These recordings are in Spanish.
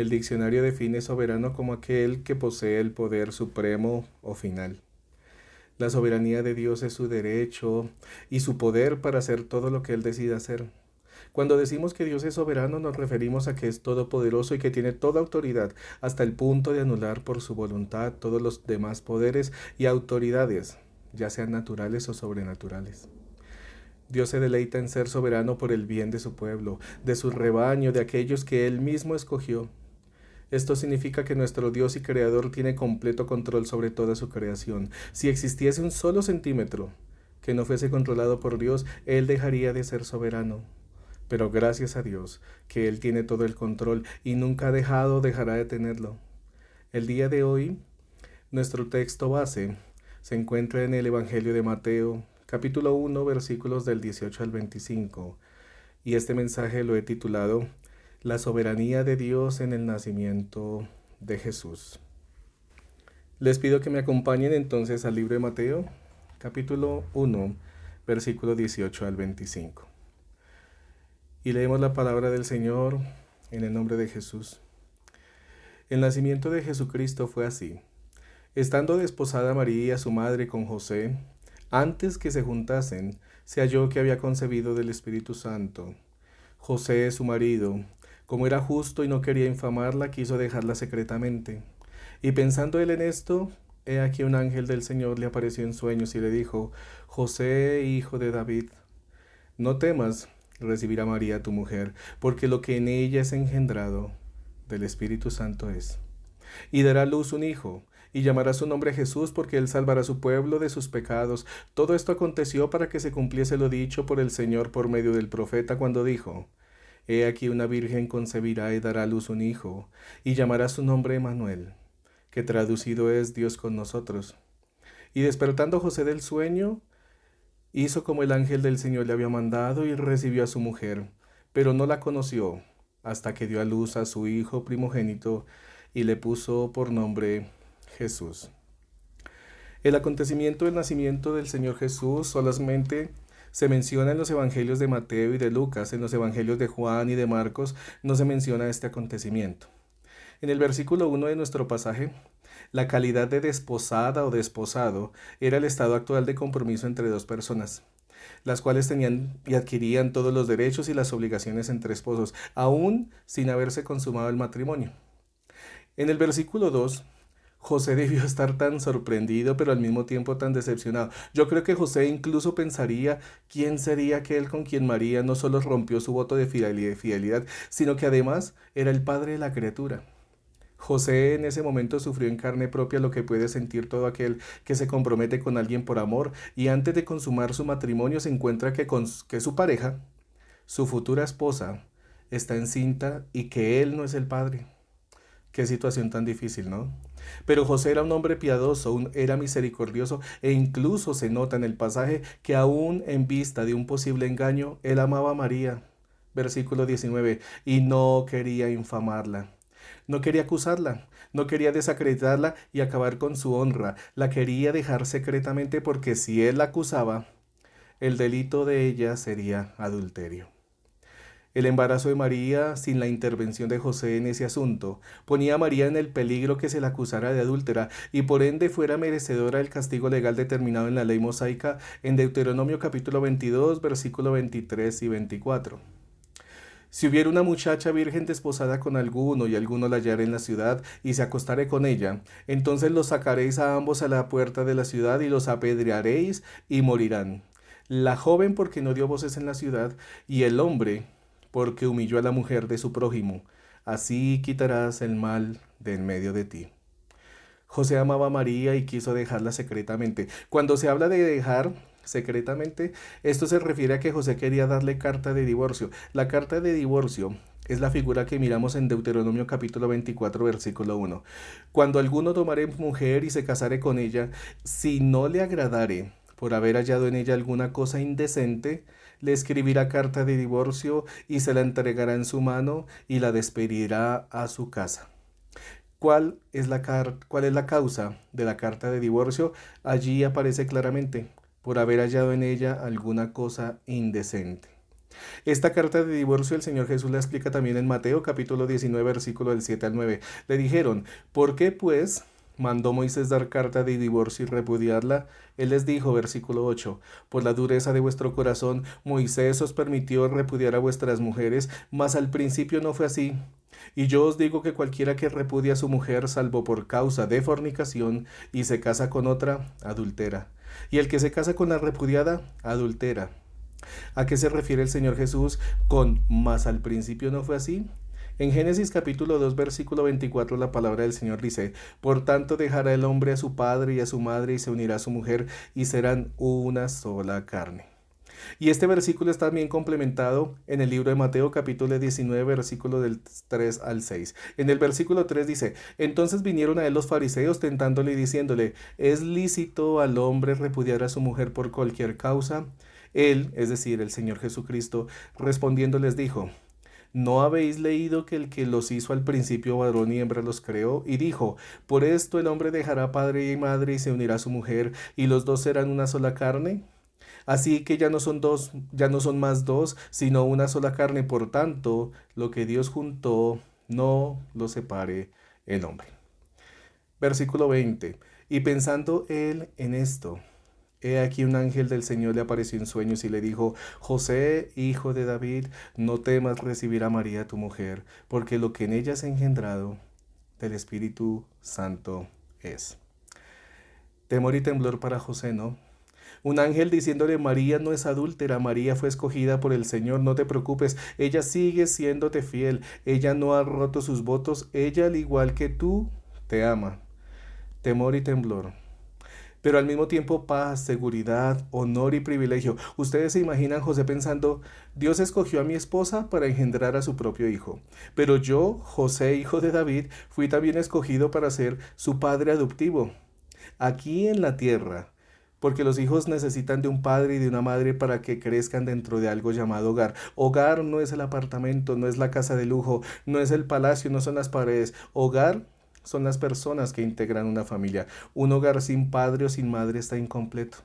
El diccionario define soberano como aquel que posee el poder supremo o final. La soberanía de Dios es su derecho y su poder para hacer todo lo que Él decida hacer. Cuando decimos que Dios es soberano, nos referimos a que es todopoderoso y que tiene toda autoridad, hasta el punto de anular por su voluntad todos los demás poderes y autoridades, ya sean naturales o sobrenaturales. Dios se deleita en ser soberano por el bien de su pueblo, de su rebaño, de aquellos que Él mismo escogió. Esto significa que nuestro Dios y Creador tiene completo control sobre toda su creación. Si existiese un solo centímetro que no fuese controlado por Dios, Él dejaría de ser soberano. Pero gracias a Dios, que Él tiene todo el control y nunca ha dejado o dejará de tenerlo. El día de hoy, nuestro texto base se encuentra en el Evangelio de Mateo, capítulo 1, versículos del 18 al 25, y este mensaje lo he titulado La soberanía de Dios en el nacimiento de Jesús. Les pido que me acompañen entonces al libro de Mateo, capítulo 1, versículo 18 al 25. Y leemos la palabra del Señor en el nombre de Jesús. El nacimiento de Jesucristo fue así. Estando desposada María, su madre, con José, antes que se juntasen, se halló que había concebido del Espíritu Santo. José, su marido, como era justo y no quería infamarla, quiso dejarla secretamente. Y pensando él en esto, he aquí un ángel del Señor le apareció en sueños y le dijo: José, hijo de David, no temas recibir a María tu mujer, porque lo que en ella es engendrado del Espíritu Santo es. Y dará a luz un hijo, y llamará su nombre Jesús, porque él salvará a su pueblo de sus pecados. Todo esto aconteció para que se cumpliese lo dicho por el Señor por medio del profeta, cuando dijo: He aquí una virgen concebirá y dará a luz un hijo, y llamará su nombre Emmanuel, que traducido es Dios con nosotros. Y despertando José del sueño, hizo como el ángel del Señor le había mandado y recibió a su mujer, pero no la conoció hasta que dio a luz a su hijo primogénito y le puso por nombre Jesús. El acontecimiento del nacimiento del Señor Jesús solamente se menciona en los evangelios de Mateo y de Lucas. En los evangelios de Juan y de Marcos no se menciona este acontecimiento. En el versículo 1 de nuestro pasaje, la calidad de desposada o desposado era el estado actual de compromiso entre dos personas, las cuales tenían y adquirían todos los derechos y las obligaciones entre esposos, aún sin haberse consumado el matrimonio. En el versículo 2, José debió estar tan sorprendido, pero al mismo tiempo tan decepcionado. Yo creo que José incluso pensaría quién sería aquel con quien María no solo rompió su voto de fidelidad, sino que además era el padre de la criatura. José en ese momento sufrió en carne propia lo que puede sentir todo aquel que se compromete con alguien por amor y antes de consumar su matrimonio se encuentra que su pareja, su futura esposa, está encinta y que él no es el padre. Qué situación tan difícil, ¿no? Pero José era un hombre piadoso, era misericordioso e incluso se nota en el pasaje que aún en vista de un posible engaño, él amaba a María. Versículo 19, y no quería infamarla. No quería acusarla, no quería desacreditarla y acabar con su honra. La quería dejar secretamente porque si él la acusaba, el delito de ella sería adulterio. El embarazo de María, sin la intervención de José en ese asunto, ponía a María en el peligro que se la acusara de adúltera y por ende fuera merecedora del castigo legal determinado en la ley mosaica en Deuteronomio capítulo 22, versículo 23 y 24. Si hubiera una muchacha virgen desposada con alguno y alguno la hallara en la ciudad y se acostare con ella, entonces los sacaréis a ambos a la puerta de la ciudad y los apedrearéis y morirán. La joven porque no dio voces en la ciudad y el hombre porque humilló a la mujer de su prójimo. Así quitarás el mal de en medio de ti. José amaba a María y quiso dejarla secretamente. Cuando se habla de dejar secretamente, esto se refiere a que José quería darle carta de divorcio. La carta de divorcio es la figura que miramos en Deuteronomio capítulo 24, versículo 1. Cuando alguno tomare mujer y se casare con ella, si no le agradare por haber hallado en ella alguna cosa indecente, le escribirá carta de divorcio y se la entregará en su mano y la despedirá a su casa. ¿Cuál es la causa de la carta de divorcio? Allí aparece claramente, por haber hallado en ella alguna cosa indecente. Esta carta de divorcio el Señor Jesús la explica también en Mateo capítulo 19, versículo del 7 al 9. Le dijeron, ¿por qué pues mandó Moisés dar carta de divorcio y repudiarla? Él les dijo, versículo 8, por la dureza de vuestro corazón, Moisés os permitió repudiar a vuestras mujeres, mas al principio no fue así. Y yo os digo que cualquiera que repudia a su mujer, salvo por causa de fornicación, y se casa con otra, adultera. Y el que se casa con la repudiada, adultera. ¿A qué se refiere el Señor Jesús con mas al principio no fue así? En Génesis capítulo 2 versículo 24 la palabra del Señor dice, por tanto dejará el hombre a su padre y a su madre y se unirá a su mujer y serán una sola carne. Y este versículo está también complementado en el libro de Mateo capítulo 19 versículo del 3 al 6. En el versículo 3 dice, entonces vinieron a él los fariseos tentándole y diciéndole, ¿es lícito al hombre repudiar a su mujer por cualquier causa? Él, es decir, el Señor Jesucristo, respondiendo les dijo, ¿no habéis leído que el que los hizo al principio varón y hembra los creó? Y dijo, por esto el hombre dejará padre y madre y se unirá a su mujer, y los dos serán una sola carne. Así que ya no son dos, ya no son más dos, sino una sola carne. Por tanto, lo que Dios juntó, no lo separe el hombre. Versículo 20. Y pensando él en esto, he aquí un ángel del Señor le apareció en sueños y le dijo, José, hijo de David, no temas recibir a María tu mujer, porque lo que en ella es engendrado del Espíritu Santo es. Temor y temblor para José, ¿no? Un ángel diciéndole, María no es adúltera, María fue escogida por el Señor, no te preocupes, ella sigue siéndote fiel, ella no ha roto sus votos, ella al igual que tú, te ama. Temor y temblor. Pero al mismo tiempo paz, seguridad, honor y privilegio. Ustedes se imaginan José pensando, Dios escogió a mi esposa para engendrar a su propio hijo, pero yo, José, hijo de David, fui también escogido para ser su padre adoptivo, aquí en la tierra, porque los hijos necesitan de un padre y de una madre para que crezcan dentro de algo llamado hogar. Hogar no es el apartamento, no es la casa de lujo, no es el palacio, no son las paredes. Hogar son las personas que integran una familia. Un hogar sin padre o sin madre está incompleto.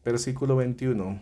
Versículo 21.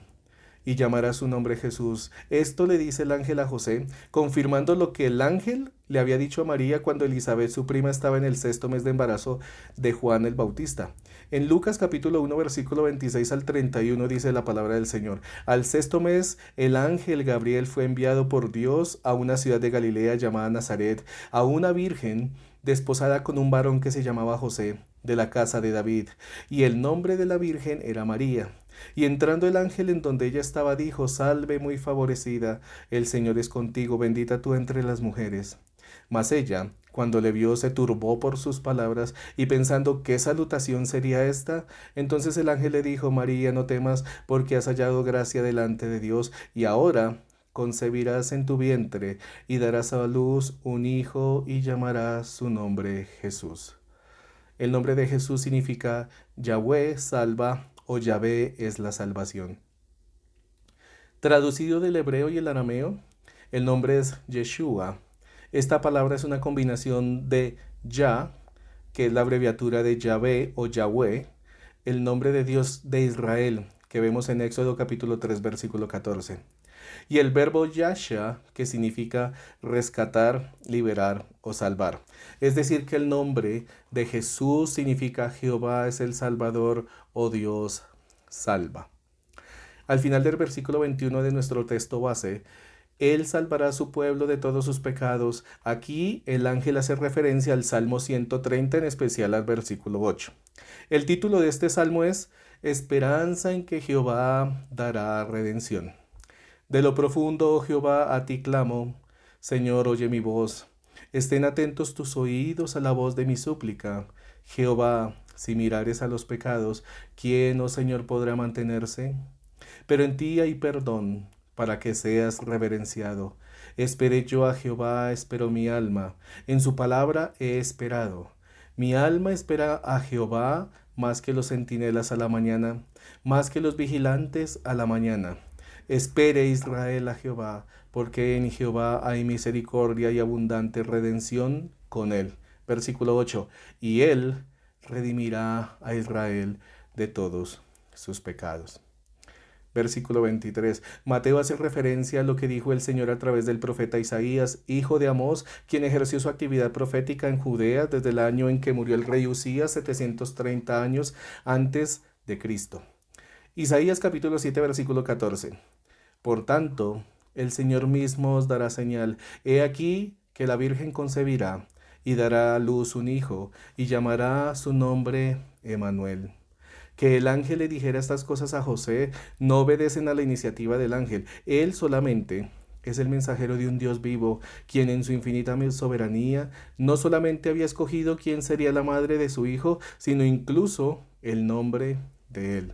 Y llamará su nombre Jesús. Esto le dice el ángel a José, confirmando lo que el ángel le había dicho a María cuando Elizabeth, su prima, estaba en el 6º mes de embarazo de Juan el Bautista. En Lucas capítulo 1 versículo 26 al 31 dice la palabra del Señor. Al 6º mes, el ángel Gabriel fue enviado por Dios a una ciudad de Galilea llamada Nazaret, a una virgen desposada con un varón que se llamaba José, de la casa de David, y el nombre de la virgen era María. Y entrando el ángel en donde ella estaba, dijo, Salve muy favorecida, el Señor es contigo, bendita tú entre las mujeres. Mas ella, cuando le vio, se turbó por sus palabras, y pensando qué salutación sería esta, entonces el ángel le dijo, María, no temas, porque has hallado gracia delante de Dios, y ahora concebirás en tu vientre, y darás a luz un hijo, y llamarás su nombre Jesús. El nombre de Jesús significa Yahweh salva o Yahvé es la salvación. Traducido del hebreo y el arameo, el nombre es Yeshua. Esta palabra es una combinación de Yah, que es la abreviatura de Yahvé o Yahweh, el nombre de Dios de Israel, que vemos en Éxodo capítulo 3, versículo 14. Y el verbo yasha, que significa rescatar, liberar o salvar. Es decir, que el nombre de Jesús significa Jehová es el Salvador o Dios salva. Al final del versículo 21 de nuestro texto base, Él salvará a su pueblo de todos sus pecados. Aquí el ángel hace referencia al Salmo 130, en especial al versículo 8. El título de este salmo es Esperanza en que Jehová dará redención. De lo profundo, oh Jehová, a ti clamo. Señor, oye mi voz. Estén atentos tus oídos a la voz de mi súplica. Jehová, si mirares a los pecados, ¿quién, oh Señor, podrá mantenerse? Pero en ti hay perdón, para que seas reverenciado. Esperé yo a Jehová, esperó mi alma. En su palabra he esperado. Mi alma espera a Jehová más que los centinelas a la mañana, más que los vigilantes a la mañana. Espere Israel a Jehová, porque en Jehová hay misericordia y abundante redención con él. Versículo 8. Y él redimirá a Israel de todos sus pecados. Versículo 23. Mateo hace referencia a lo que dijo el Señor a través del profeta Isaías, hijo de Amós, quien ejerció su actividad profética en Judea desde el año en que murió el rey Usías, 730 años antes de Cristo. Isaías capítulo 7, versículo 14. Por tanto, el Señor mismo os dará señal. He aquí que la Virgen concebirá y dará a luz un hijo, y llamará su nombre Emmanuel. Que el ángel le dijera estas cosas a José no obedecen a la iniciativa del ángel. Él solamente es el mensajero de un Dios vivo, quien en su infinita soberanía no solamente había escogido quién sería la madre de su hijo, sino incluso el nombre de él.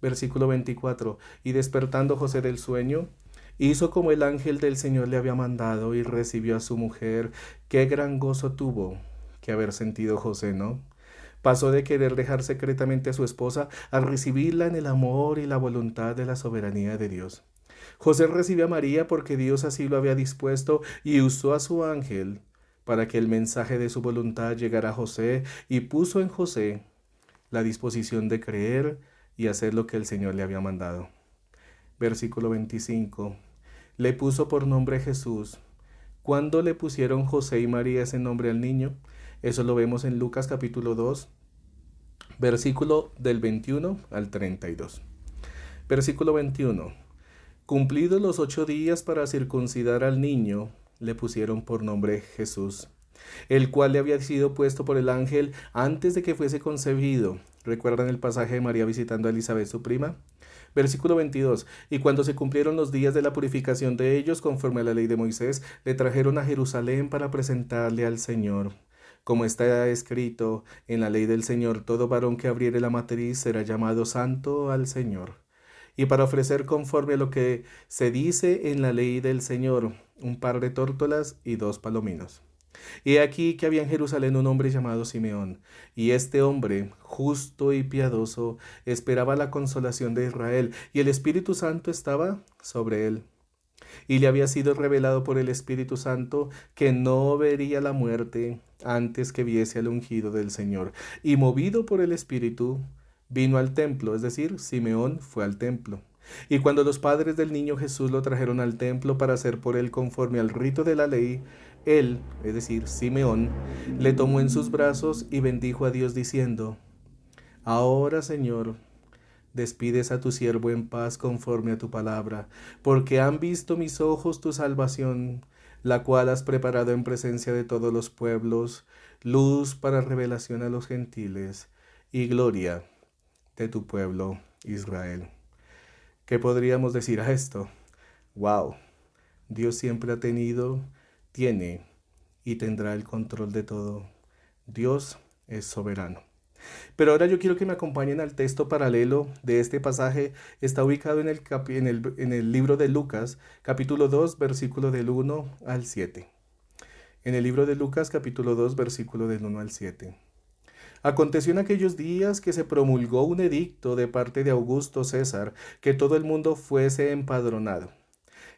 Versículo 24. Y despertando José del sueño, hizo como el ángel del Señor le había mandado y recibió a su mujer. Qué gran gozo tuvo que haber sentido José, ¿no? Pasó de querer dejar secretamente a su esposa a recibirla en el amor y la voluntad de la soberanía de Dios. José recibió a María porque Dios así lo había dispuesto y usó a su ángel para que el mensaje de su voluntad llegara a José y puso en José la disposición de creer y hacer lo que el Señor le había mandado. Versículo 25. Le puso por nombre Jesús. ¿Cuándo le pusieron José y María ese nombre al niño? Eso lo vemos en Lucas capítulo 2, versículo del 21 al 32. Versículo 21. Cumplidos los 8 días para circuncidar al niño, le pusieron por nombre Jesús, el cual le había sido puesto por el ángel antes de que fuese concebido. ¿Recuerdan el pasaje de María visitando a Elizabeth, su prima? Versículo 22. Y cuando se cumplieron los días de la purificación de ellos, conforme a la ley de Moisés, le trajeron a Jerusalén para presentarle al Señor. Como está escrito en la ley del Señor, todo varón que abriere la matriz será llamado santo al Señor. Y para ofrecer conforme a lo que se dice en la ley del Señor, un par de tórtolas y 2 palominos. Y aquí que había en Jerusalén un hombre llamado Simeón, y este hombre, justo y piadoso, esperaba la consolación de Israel, y el Espíritu Santo estaba sobre él. Y le había sido revelado por el Espíritu Santo que no vería la muerte antes que viese al ungido del Señor. Y movido por el Espíritu, vino al templo, es decir, Simeón fue al templo. Y cuando los padres del niño Jesús lo trajeron al templo para hacer por él conforme al rito de la ley, él, es decir, Simeón, le tomó en sus brazos y bendijo a Dios diciendo: Ahora, Señor, despides a tu siervo en paz conforme a tu palabra, porque han visto mis ojos tu salvación, la cual has preparado en presencia de todos los pueblos, luz para revelación a los gentiles y gloria de tu pueblo Israel. ¿Qué podríamos decir a esto? ¡Wow! Dios siempre ha tenido, tiene y tendrá el control de todo. Dios es soberano. Pero ahora yo quiero que me acompañen al texto paralelo de este pasaje. Está ubicado en el libro de Lucas, capítulo 2, versículo del 1 al 7. En el libro de Lucas, capítulo 2, versículo del 1 al 7. Aconteció en aquellos días que se promulgó un edicto de parte de Augusto César, que todo el mundo fuese empadronado.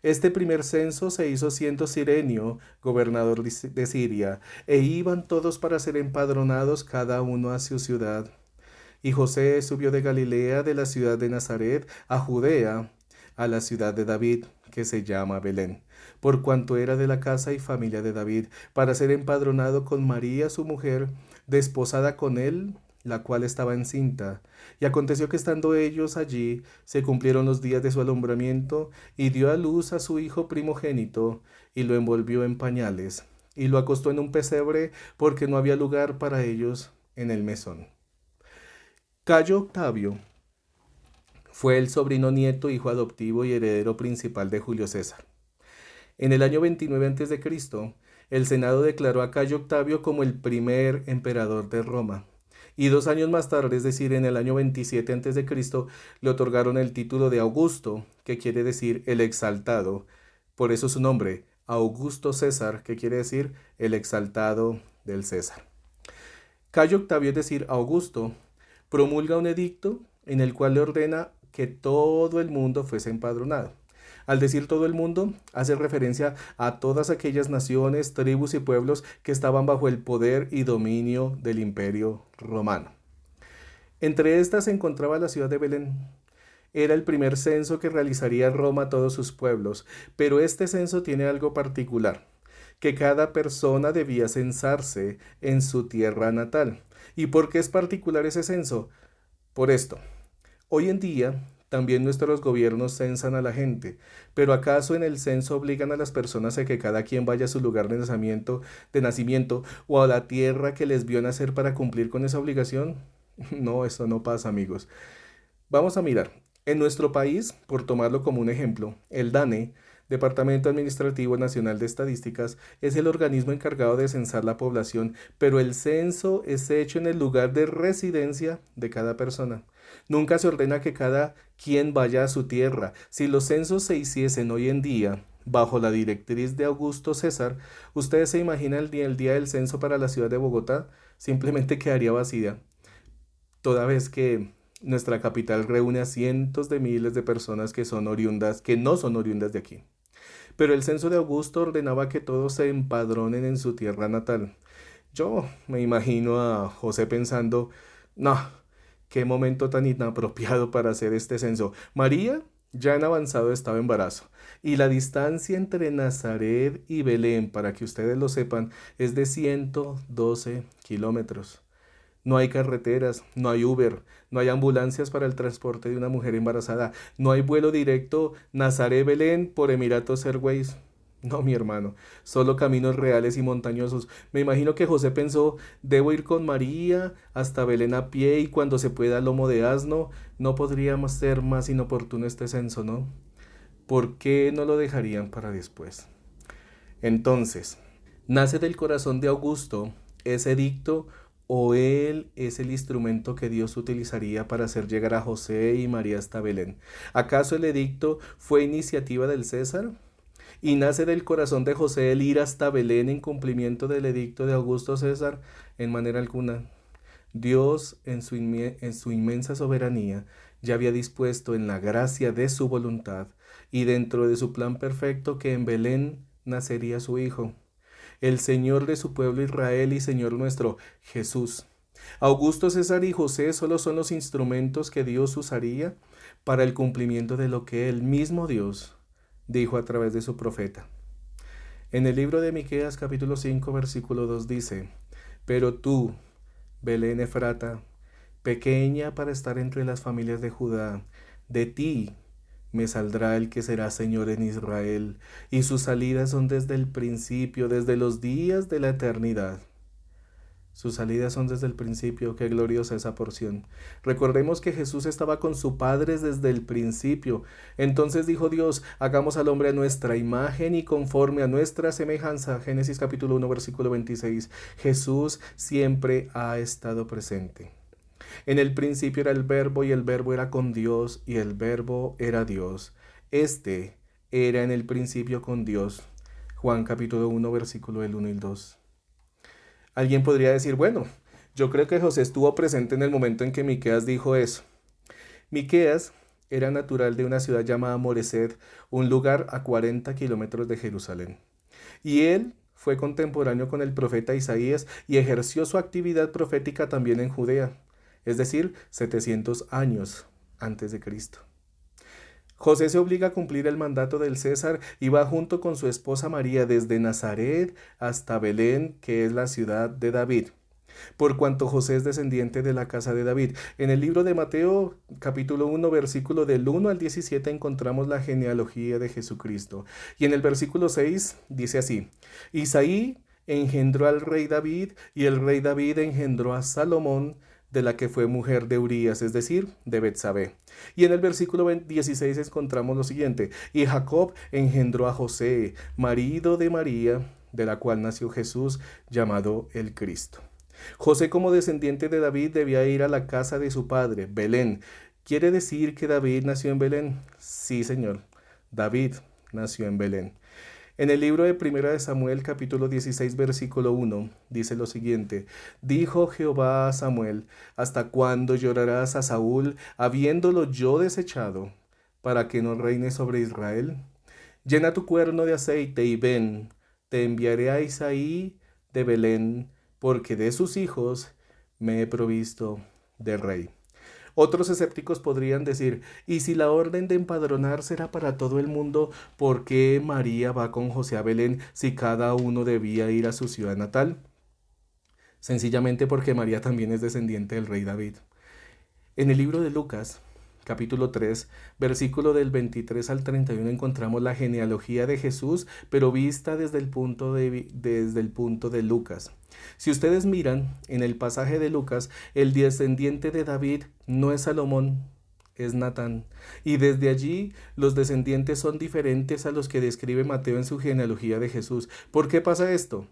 Este primer censo se hizo siendo Cirenio gobernador de Siria, e iban todos para ser empadronados cada uno a su ciudad. Y José subió de Galilea, de la ciudad de Nazaret, a Judea, a la ciudad de David, que se llama Belén, por cuanto era de la casa y familia de David, para ser empadronado con María su mujer, desposada con él, la cual estaba encinta. Y aconteció que estando ellos allí, se cumplieron los días de su alumbramiento, y dio a luz a su hijo primogénito, y lo envolvió en pañales, y lo acostó en un pesebre, porque no había lugar para ellos en el mesón. Cayo Octavio fue el sobrino nieto, hijo adoptivo y heredero principal de Julio César. En el año 29 a.C., el Senado declaró a Cayo Octavio como el primer emperador de Roma. Y 2 años más tarde, es decir, en el año 27 a.C., le otorgaron el título de Augusto, que quiere decir el exaltado. Por eso su nombre, Augusto César, que quiere decir el exaltado del César. Cayo Octavio, es decir, Augusto, promulga un edicto en el cual le ordena que todo el mundo fuese empadronado. Al decir todo el mundo, hace referencia a todas aquellas naciones, tribus y pueblos que estaban bajo el poder y dominio del Imperio Romano. Entre estas se encontraba la ciudad de Belén. Era el primer censo que realizaría Roma a todos sus pueblos, pero este censo tiene algo particular, que cada persona debía censarse en su tierra natal. ¿Y por qué es particular ese censo? Por esto. Hoy en día, también nuestros gobiernos censan a la gente, pero ¿acaso en el censo obligan a las personas a que cada quien vaya a su lugar de nacimiento o a la tierra que les vio nacer para cumplir con esa obligación? No, eso no pasa, amigos. Vamos a mirar. En nuestro país, por tomarlo como un ejemplo, el DANE, Departamento Administrativo Nacional de Estadísticas, es el organismo encargado de censar la población, pero el censo es hecho en el lugar de residencia de cada persona. Nunca se ordena que cada quien vaya a su tierra. Si los censos se hiciesen hoy en día, bajo la directriz de Augusto César, ¿ustedes se imaginan el día del censo para la ciudad de Bogotá? Simplemente quedaría vacía, toda vez que nuestra capital reúne a cientos de miles de personas que son oriundas, que no son oriundas de aquí. Pero el censo de Augusto ordenaba que todos se empadronen en su tierra natal. Yo me imagino a José pensando, no, qué momento tan inapropiado para hacer este censo. María ya en avanzado estado embarazo, y la distancia entre Nazaret y Belén, para que ustedes lo sepan, es de 112 kilómetros. No hay carreteras, no hay Uber, no hay ambulancias para el transporte de una mujer embarazada, no hay vuelo directo Nazaret-Belén por Emiratos Airways. No, mi hermano, solo caminos reales y montañosos. Me imagino que José pensó, debo ir con María hasta Belén a pie y cuando se pueda lomo de asno. No podríamos ser más inoportuno este censo, ¿no? ¿Por qué no lo dejarían para después? Entonces, nace del corazón de Augusto ese edicto o él es el instrumento que Dios utilizaría para hacer llegar a José y María hasta Belén. ¿Acaso el edicto fue iniciativa del César? ¿Y nace del corazón de José el ir hasta Belén en cumplimiento del edicto de Augusto César? En manera alguna. Dios, en su inmensa soberanía, ya había dispuesto en la gracia de su voluntad y dentro de su plan perfecto que en Belén nacería su Hijo, el Señor de su pueblo Israel y Señor nuestro, Jesús. Augusto César y José solo son los instrumentos que Dios usaría para el cumplimiento de lo que el mismo Dios dijo a través de su profeta. En el libro de Miqueas capítulo 5 versículo 2 dice, pero tú, Belén Efrata, pequeña para estar entre las familias de Judá, de ti me saldrá el que será Señor en Israel, y sus salidas son desde el principio, desde los días de la eternidad. Sus salidas son desde el principio, qué gloriosa esa porción. Recordemos que Jesús estaba con su Padre desde el principio. Entonces dijo Dios, hagamos al hombre a nuestra imagen y conforme a nuestra semejanza. Génesis capítulo 1 versículo 26. Jesús siempre ha estado presente. En el principio era el verbo y el verbo era con Dios y el verbo era Dios. Este era en el principio con Dios. Juan capítulo 1 versículo del 1 y el 2. Alguien podría decir, bueno, yo creo que José estuvo presente en el momento en que Miqueas dijo eso. Miqueas era natural de una ciudad llamada Moreset, un lugar a 40 kilómetros de Jerusalén. Y él fue contemporáneo con el profeta Isaías y ejerció su actividad profética también en Judea, es decir, 700 años antes de Cristo. José se obliga a cumplir el mandato del César y va junto con su esposa María desde Nazaret hasta Belén, que es la ciudad de David, por cuanto José es descendiente de la casa de David. En el libro de Mateo, capítulo 1, versículo del 1 al 17, encontramos la genealogía de Jesucristo. Y en el versículo 6 dice así, Isaí engendró al rey David y el rey David engendró a Salomón, de la que fue mujer de Urías, es decir, de Betsabé. Y en el versículo 16 encontramos lo siguiente, y Jacob engendró a José, marido de María, de la cual nació Jesús, llamado el Cristo. José, como descendiente de David, debía ir a la casa de su padre, Belén. ¿Quiere decir que David nació en Belén? Sí, señor. David nació en Belén. En el libro de Primera de Samuel, capítulo 16, versículo 1, dice lo siguiente, dijo Jehová a Samuel, ¿hasta cuándo llorarás a Saúl, habiéndolo yo desechado, para que no reine sobre Israel? Llena tu cuerno de aceite y ven, te enviaré a Isaí de Belén, porque de sus hijos me he provisto de rey. Otros escépticos podrían decir, ¿y si la orden de empadronar será para todo el mundo, por qué María va con José a Belén si cada uno debía ir a su ciudad natal? Sencillamente porque María también es descendiente del rey David. En el libro de Lucas, capítulo 3, versículo del 23 al 31, encontramos la genealogía de Jesús, pero vista desde el punto de Lucas. Si ustedes miran en el pasaje de Lucas, el descendiente de David no es Salomón, es Natán. Y desde allí los descendientes son diferentes a los que describe Mateo en su genealogía de Jesús. ¿Por qué pasa esto?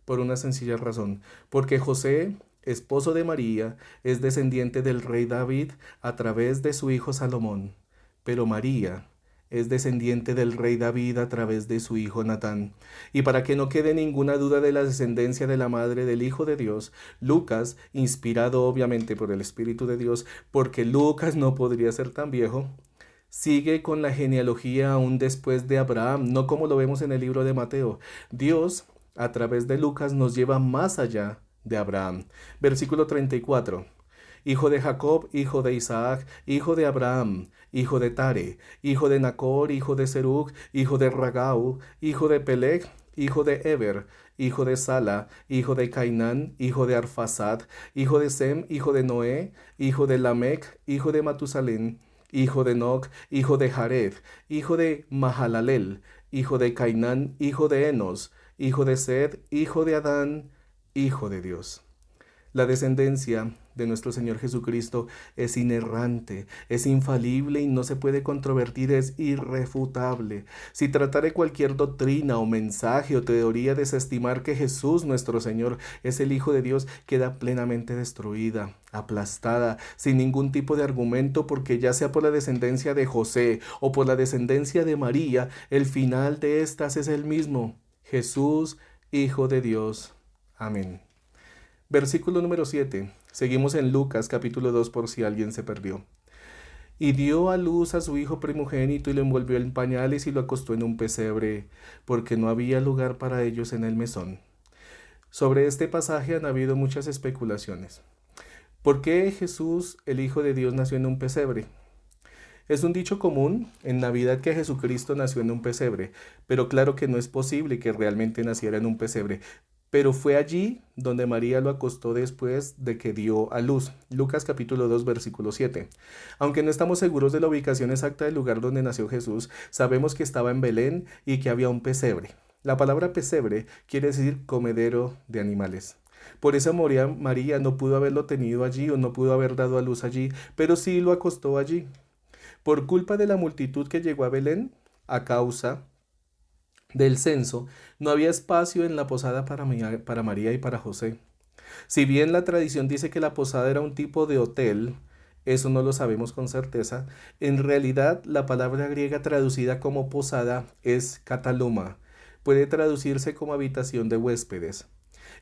Por una sencilla razón. Porque José, esposo de María, es descendiente del rey David a través de su hijo Salomón. Pero María es descendiente del rey David a través de su hijo Natán. Y para que no quede ninguna duda de la descendencia de la madre del Hijo de Dios, Lucas, inspirado obviamente por el Espíritu de Dios, porque Lucas no podría ser tan viejo, sigue con la genealogía aún después de Abraham, no como lo vemos en el libro de Mateo. Dios, a través de Lucas, nos lleva más allá de Abraham. Versículo 34. Hijo de Jacob, hijo de Isaac, hijo de Abraham, hijo de Tare, hijo de Nacor, hijo de Serug, hijo de Ragau, hijo de Peleg, hijo de Eber, hijo de Sala, hijo de Cainán, hijo de Arfasad, hijo de Sem, hijo de Noé, hijo de Lamec, hijo de Matusalén, hijo de Enoc, hijo de Jared, hijo de Mahalalel, hijo de Cainán, hijo de Enos, hijo de Sed, hijo de Adán, hijo de Dios. La descendencia de nuestro Señor Jesucristo es inerrante, es infalible y no se puede controvertir, es irrefutable. Si tratare cualquier doctrina o mensaje o teoría desestimar que Jesús nuestro Señor es el Hijo de Dios, queda plenamente destruida, aplastada, sin ningún tipo de argumento, porque ya sea por la descendencia de José o por la descendencia de María, el final de estas es el mismo: Jesús, Hijo de Dios. Amén. Versículo número 7. Seguimos en Lucas capítulo 2 por si alguien se perdió. Y dio a luz a su hijo primogénito y lo envolvió en pañales y lo acostó en un pesebre, porque no había lugar para ellos en el mesón. Sobre este pasaje han habido muchas especulaciones. ¿Por qué Jesús, el Hijo de Dios, nació en un pesebre? Es un dicho común en Navidad que Jesucristo nació en un pesebre, pero claro que no es posible que realmente naciera en un pesebre. Pero fue allí donde María lo acostó después de que dio a luz. Lucas capítulo 2 versículo 7. Aunque no estamos seguros de la ubicación exacta del lugar donde nació Jesús, sabemos que estaba en Belén y que había un pesebre. La palabra pesebre quiere decir comedero de animales. Por eso María no pudo haberlo tenido allí o no pudo haber dado a luz allí, pero sí lo acostó allí. Por culpa de la multitud que llegó a Belén, a causa del censo, no había espacio en la posada para María y para José. Si bien la tradición dice que la posada era un tipo de hotel, eso no lo sabemos con certeza, en realidad la palabra griega traducida como posada es kataluma. Puede traducirse como habitación de huéspedes.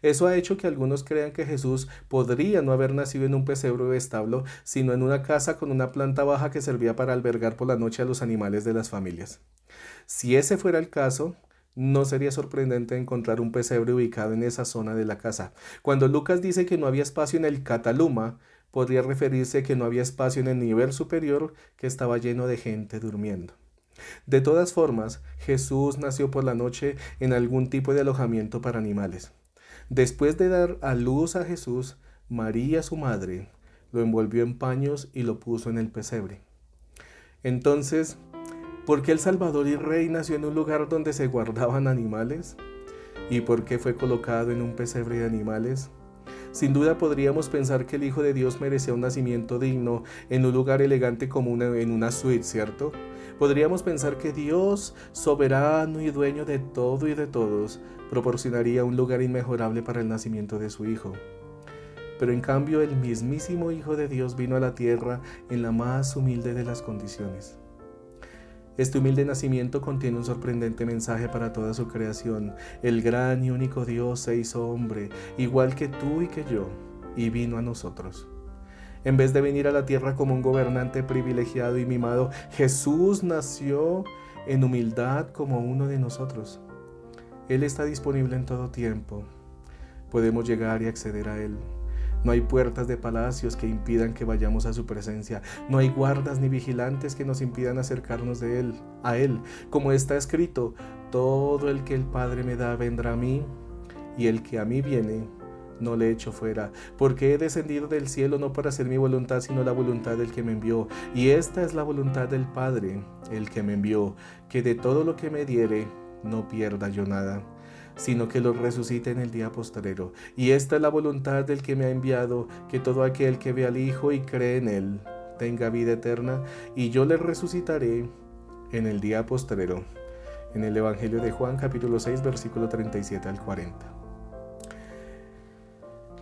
Eso ha hecho que algunos crean que Jesús podría no haber nacido en un pesebre o establo, sino en una casa con una planta baja que servía para albergar por la noche a los animales de las familias. Si ese fuera el caso, no sería sorprendente encontrar un pesebre ubicado en esa zona de la casa. Cuando Lucas dice que no había espacio en el Cataluma, podría referirse que no había espacio en el nivel superior, que estaba lleno de gente durmiendo. De todas formas, Jesús nació por la noche en algún tipo de alojamiento para animales. Después de dar a luz a Jesús, María, su madre, lo envolvió en paños y lo puso en el pesebre. Entonces, ¿por qué el Salvador y Rey nació en un lugar donde se guardaban animales? ¿Y por qué fue colocado en un pesebre de animales? Sin duda podríamos pensar que el Hijo de Dios merecía un nacimiento digno en un lugar elegante como en una suite, ¿cierto? Podríamos pensar que Dios, soberano y dueño de todo y de todos, proporcionaría un lugar inmejorable para el nacimiento de su Hijo. Pero en cambio el mismísimo Hijo de Dios vino a la tierra en la más humilde de las condiciones. Este humilde nacimiento contiene un sorprendente mensaje para toda su creación. El gran y único Dios se hizo hombre, igual que tú y que yo, y vino a nosotros. En vez de venir a la tierra como un gobernante privilegiado y mimado, Jesús nació en humildad como uno de nosotros. Él está disponible en todo tiempo. Podemos llegar y acceder a Él. No hay puertas de palacios que impidan que vayamos a su presencia. No hay guardas ni vigilantes que nos impidan acercarnos a Él. Como está escrito, todo el que el Padre me da vendrá a mí, y el que a mí viene, no le echo fuera, porque he descendido del cielo no para hacer mi voluntad, sino la voluntad del que me envió. Y esta es la voluntad del Padre, el que me envió, que de todo lo que me diere, no pierda yo nada, sino que lo resucite en el día postrero. Y esta es la voluntad del que me ha enviado, que todo aquel que ve al Hijo y cree en Él, tenga vida eterna, y yo le resucitaré en el día postrero. En el Evangelio de Juan, capítulo 6, versículo 37 al 40.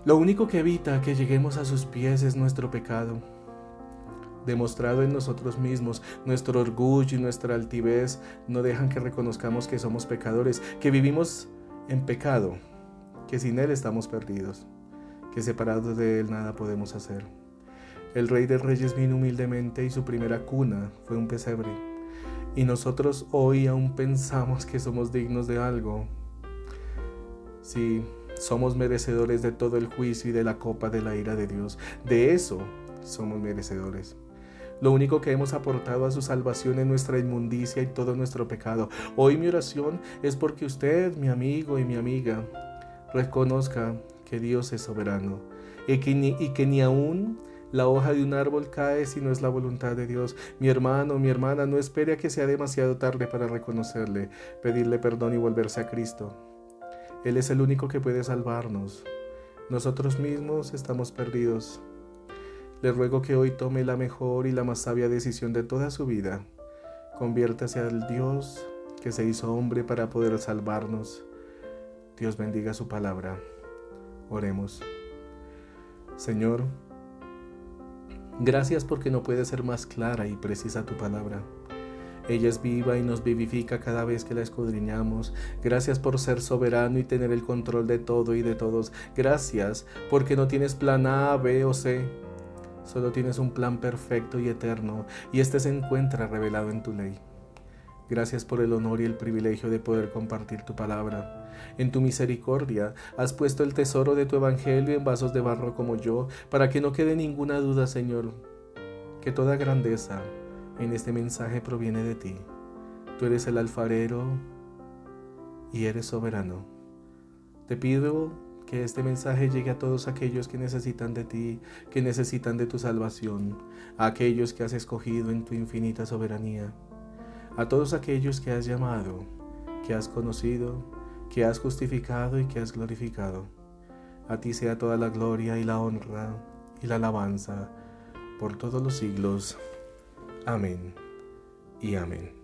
Lo único que evita que lleguemos a sus pies es nuestro pecado, demostrado en nosotros mismos. Nuestro orgullo y nuestra altivez no dejan que reconozcamos que somos pecadores, que vivimos en pecado, que sin Él estamos perdidos, que separados de Él nada podemos hacer. El Rey de Reyes vino humildemente y su primera cuna fue un pesebre. Y nosotros hoy aún pensamos que somos dignos de algo. Sí, somos merecedores de todo el juicio y de la copa de la ira de Dios. De eso somos merecedores. Lo único que hemos aportado a su salvación es nuestra inmundicia y todo nuestro pecado. Hoy mi oración es porque usted, mi amigo y mi amiga, reconozca que Dios es soberano y que ni aún la hoja de un árbol cae si no es la voluntad de Dios. Mi hermano, mi hermana, no espere a que sea demasiado tarde para reconocerle, pedirle perdón y volverse a Cristo. Él es el único que puede salvarnos. Nosotros mismos estamos perdidos. Le ruego que hoy tome la mejor y la más sabia decisión de toda su vida. Conviértase al Dios que se hizo hombre para poder salvarnos. Dios bendiga su palabra. Oremos. Señor, gracias porque no puede ser más clara y precisa tu palabra. Ella es viva y nos vivifica cada vez que la escudriñamos. Gracias por ser soberano y tener el control de todo y de todos. Gracias porque no tienes plan A, B o C. Solo tienes un plan perfecto y eterno, y este se encuentra revelado en tu ley. Gracias por el honor y el privilegio de poder compartir tu palabra. En tu misericordia has puesto el tesoro de tu evangelio en vasos de barro como yo, para que no quede ninguna duda, Señor, que toda grandeza en este mensaje proviene de ti. Tú eres el alfarero y eres soberano. Te pido que este mensaje llegue a todos aquellos que necesitan de ti, que necesitan de tu salvación, a aquellos que has escogido en tu infinita soberanía, a todos aquellos que has llamado, que has conocido, que has justificado y que has glorificado. A ti sea toda la gloria y la honra y la alabanza por todos los siglos. Amén y amén.